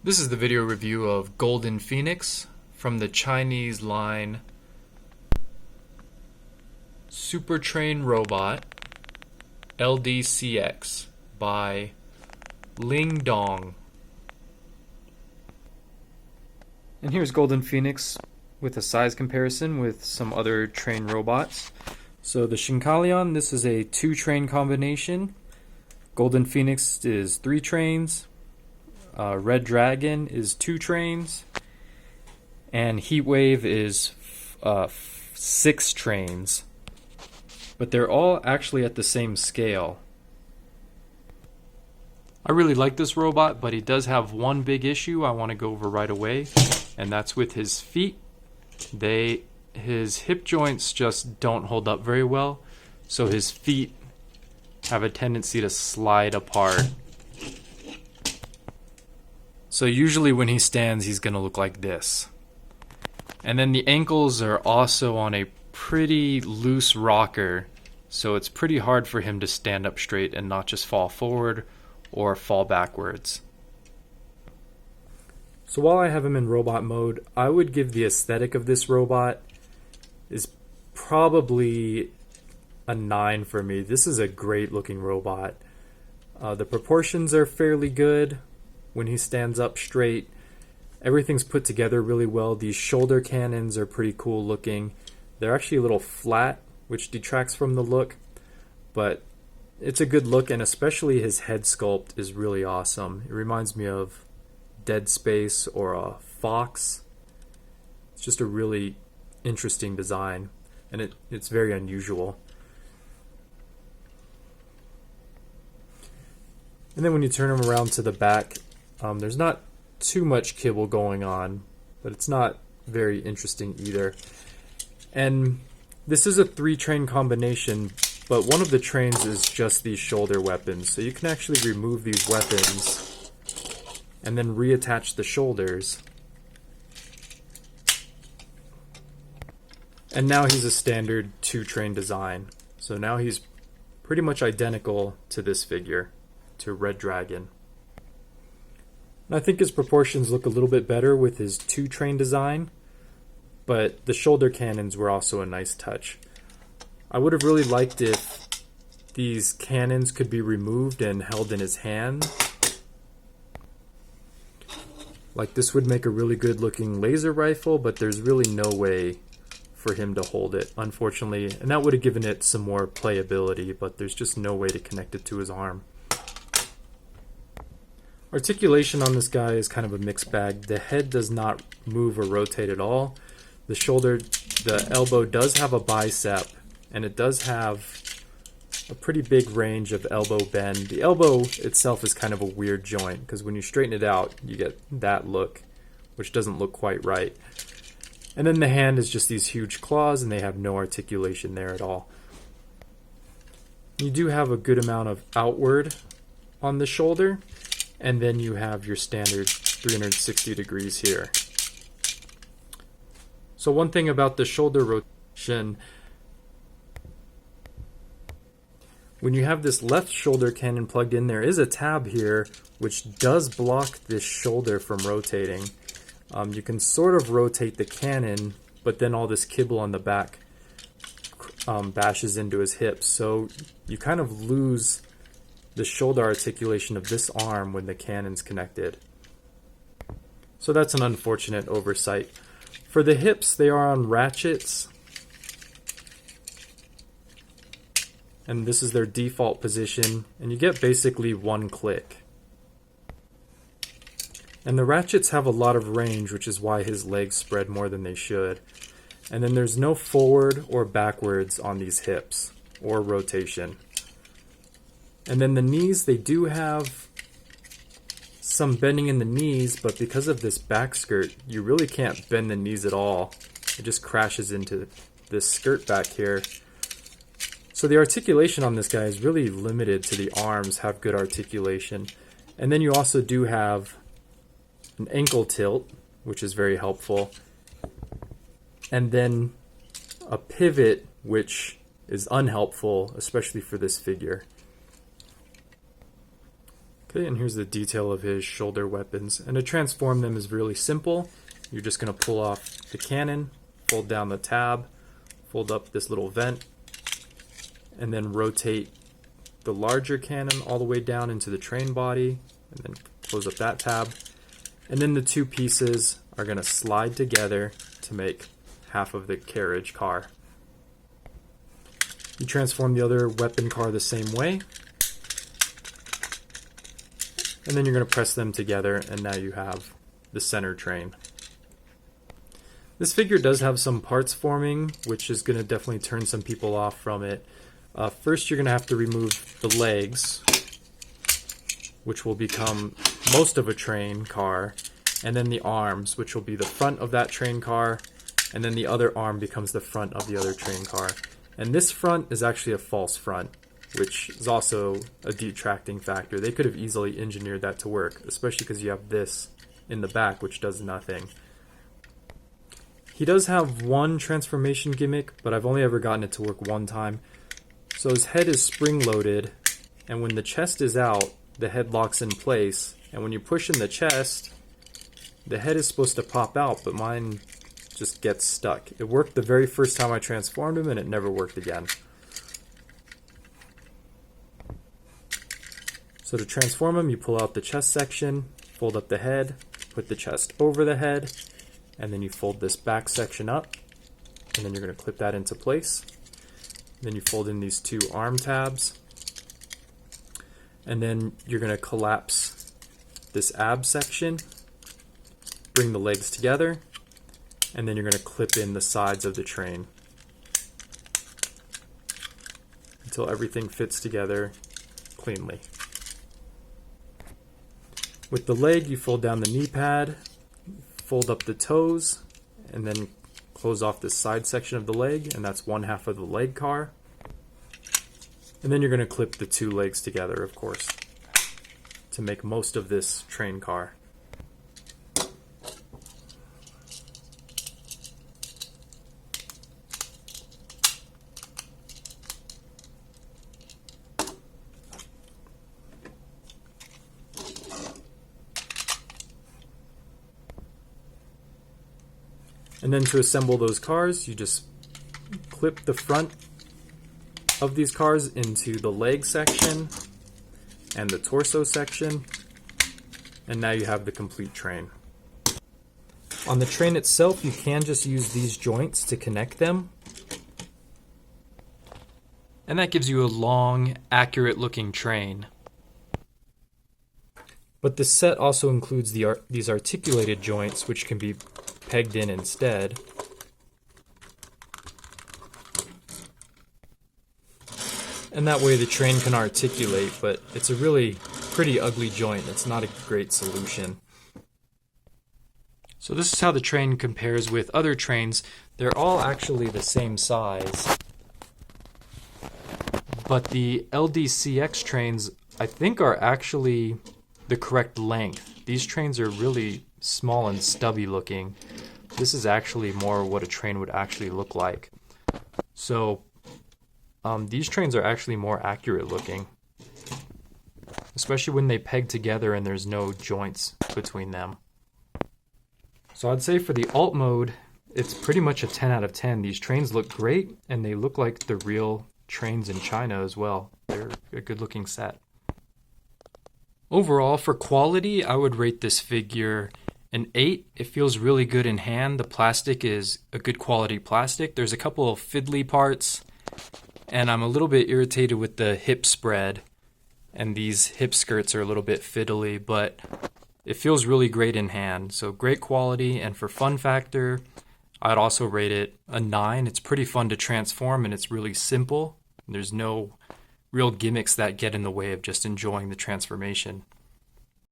This is the video review of Golden Phoenix from the Chinese line Super Train Robot LDCX by Ling Dong. And here's Golden Phoenix with a size comparison with some other train robots. So the Shinkalion, this is a 2-train combination. Golden Phoenix is 3 trains. Red Dragon is 2 trains, and Heatwave is 6 trains, but they're all actually at the same scale. I really like this robot, but he does have one big issue I want to go over right away, and that's with his feet. His hip joints just don't hold up very well, so his feet have a tendency to slide apart. So usually when he stands, he's going to look like this. And then the ankles are also on a pretty loose rocker, so it's pretty hard for him to stand up straight and not just fall forward or fall backwards. So while I have him in robot mode, I would give the aesthetic of this robot is probably a 9 for me. This is a great looking robot. The proportions are fairly good. When he stands up straight, everything's put together really well. These shoulder cannons are pretty cool looking. They're actually a little flat, which detracts from the look, but it's a good look, and especially his head sculpt is really awesome. It reminds me of Dead Space or a Fox. It's just a really interesting design, and it's very unusual. And then when you turn him around to the back, there's not too much kibble going on, but it's not very interesting either. And this is a 3-train combination, but one of the trains is just these shoulder weapons. So you can actually remove these weapons and then reattach the shoulders. And now he's a standard 2-train design. So now he's pretty much identical to this figure, to Red Dragon. And I think his proportions look a little bit better with his 2-train design, but the shoulder cannons were also a nice touch. I would have really liked if these cannons could be removed and held in his hand. Like, this would make a really good looking laser rifle, but there's really no way for him to hold it, unfortunately, and that would have given it some more playability, but there's just no way to connect it to his arm. Articulation on this guy is kind of a mixed bag. The head does not move or rotate at all. The elbow does have a bicep, and it does have a pretty big range of elbow bend. The elbow itself is kind of a weird joint, because when you straighten it out, you get that look, which doesn't look quite right. And then the hand is just these huge claws, and they have no articulation there at all. You do have a good amount of outward on the shoulder, and then you have your standard 360 degrees here. So one thing about the shoulder rotation, when you have this left shoulder cannon plugged in, there is a tab here which does block this shoulder from rotating. You can sort of rotate the cannon, but then all this kibble on the back bashes into his hips, so you kind of lose the shoulder articulation of this arm when the cannon's connected. So that's an unfortunate oversight. For the hips, they are on ratchets, and this is their default position, and you get basically one click. And the ratchets have a lot of range, which is why his legs spread more than they should. And then there's no forward or backwards on these hips, or rotation. And then the knees, they do have some bending in the knees, but because of this back skirt, you really can't bend the knees at all. It just crashes into this skirt back here. So the articulation on this guy is really limited to the arms have good articulation. And then you also do have an ankle tilt, which is very helpful. And then a pivot, which is unhelpful, especially for this figure. Okay, and here's the detail of his shoulder weapons. And to transform them is really simple. You're just going to pull off the cannon, fold down the tab, fold up this little vent, and then rotate the larger cannon all the way down into the train body, and then close up that tab. And then the two pieces are going to slide together to make half of the carriage car. You transform the other weapon car the same way, and then you're going to press them together, and now you have the center train. This figure does have some parts forming, which is going to definitely turn some people off from it. First, you're going to have to remove the legs, which will become most of a train car, and then the arms, which will be the front of that train car, and then the other arm becomes the front of the other train car. And this front is actually a false front, which is also a detracting factor. They could have easily engineered that to work, especially because you have this in the back, which does nothing. He does have one transformation gimmick, but I've only ever gotten it to work one time. So his head is spring-loaded, and when the chest is out, the head locks in place, and when you push in the chest, the head is supposed to pop out, but mine just gets stuck. It worked the very first time I transformed him, and it never worked again. So to transform him, you pull out the chest section, fold up the head, put the chest over the head, and then you fold this back section up, and then you're going to clip that into place. Then you fold in these two arm tabs, and then you're going to collapse this ab section, bring the legs together, and then you're going to clip in the sides of the train until everything fits together cleanly. With the leg, you fold down the knee pad, fold up the toes, and then close off this side section of the leg, and that's one half of the leg car. And then you're going to clip the two legs together, of course, to make most of this train car. And then to assemble those cars, you just clip the front of these cars into the leg section and the torso section, and now you have the complete train. On the train itself, you can just use these joints to connect them, and that gives you a long, accurate looking train. But the set also includes these articulated joints, which can be pegged in instead. And that way the train can articulate, but it's a really pretty ugly joint. It's not a great solution. So this is how the train compares with other trains. They're all actually the same size. But the LDCX trains, I think, are actually the correct length. These trains are really small and stubby looking. This is actually more what a train would actually look like. So these trains are actually more accurate looking, especially when they peg together and there's no joints between them. So I'd say for the alt mode, it's pretty much a 10 out of 10. These trains look great, and they look like the real trains in China as well. They're a good looking set. Overall, for quality, I would rate this figure an 8. It feels really good in hand. The plastic is a good quality plastic. There's a couple of fiddly parts, and I'm a little bit irritated with the hip spread, and these hip skirts are a little bit fiddly, but it feels really great in hand. So great quality, and for fun factor, I'd also rate it a 9. It's pretty fun to transform, and it's really simple. There's no real gimmicks that get in the way of just enjoying the transformation.